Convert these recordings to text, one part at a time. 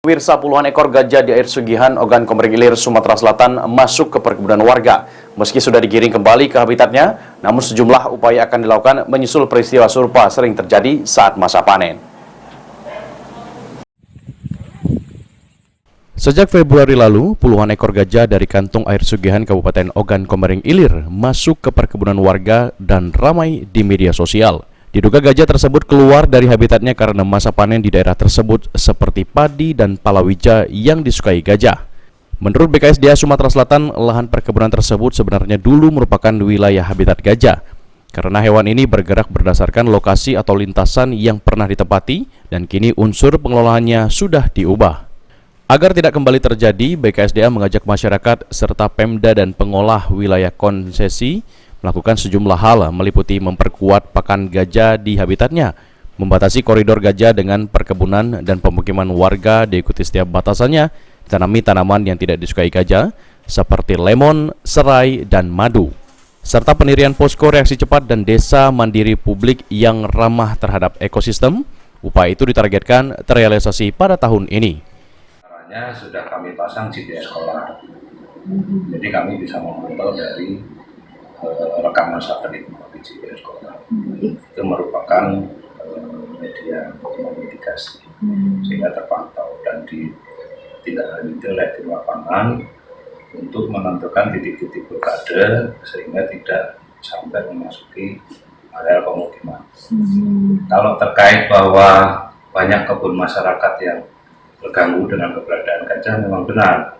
Pemirsa, puluhan ekor gajah di air Sugihan, Ogan Komering Ilir, Sumatera Selatan masuk ke perkebunan warga. Meski sudah digiring kembali ke habitatnya, namun sejumlah upaya akan dilakukan menyusul peristiwa serupa sering terjadi saat masa panen. Sejak Februari lalu, puluhan ekor gajah dari kantong air Sugihan Kabupaten Ogan Komering Ilir masuk ke perkebunan warga dan ramai di media sosial. Diduga gajah tersebut keluar dari habitatnya karena masa panen di daerah tersebut seperti padi dan palawija yang disukai gajah. Menurut BKSDA Sumatera Selatan, lahan perkebunan tersebut sebenarnya dulu merupakan wilayah habitat gajah. Karena hewan ini bergerak berdasarkan lokasi atau lintasan yang pernah ditempati dan kini unsur pengelolaannya sudah diubah. Agar tidak kembali terjadi, BKSDA mengajak masyarakat serta Pemda dan pengolah wilayah konsesi melakukan sejumlah hal meliputi memperkuat pakan gajah di habitatnya, membatasi koridor gajah dengan perkebunan dan pemukiman warga diikuti setiap batasannya, ditanami tanaman yang tidak disukai gajah seperti lemon, serai, dan madu, serta pendirian posko reaksi cepat dan desa mandiri publik yang ramah terhadap ekosistem. Upaya itu ditargetkan terrealisasi pada tahun ini. Caranya sudah kami pasang GPS sekolah, jadi kami bisa memantau dari rekaman satelit melalui GPS sekolah. Itu merupakan media mitigasi sehingga terpantau dan ditindaklanjuti oleh tim lapangan untuk menentukan titik-titik blokade sehingga tidak sampai memasuki area pemukiman. Kalau terkait bahwa banyak kebun masyarakat yang terganggu dengan keberadaan gajah memang benar,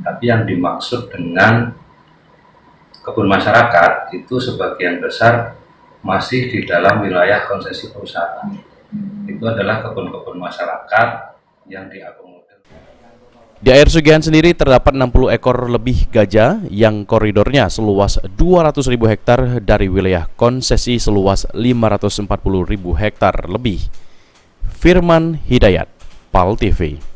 tapi yang dimaksud dengan kebun masyarakat itu sebagian besar masih di dalam wilayah konsesi perusahaan. Itu adalah kebun-kebun masyarakat yang diakomodir. Di air Sugihan sendiri terdapat 60 ekor lebih gajah yang koridornya seluas 200.000 hektar dari wilayah konsesi seluas 540.000 hektar lebih. Firman Hidayat, PAL TV.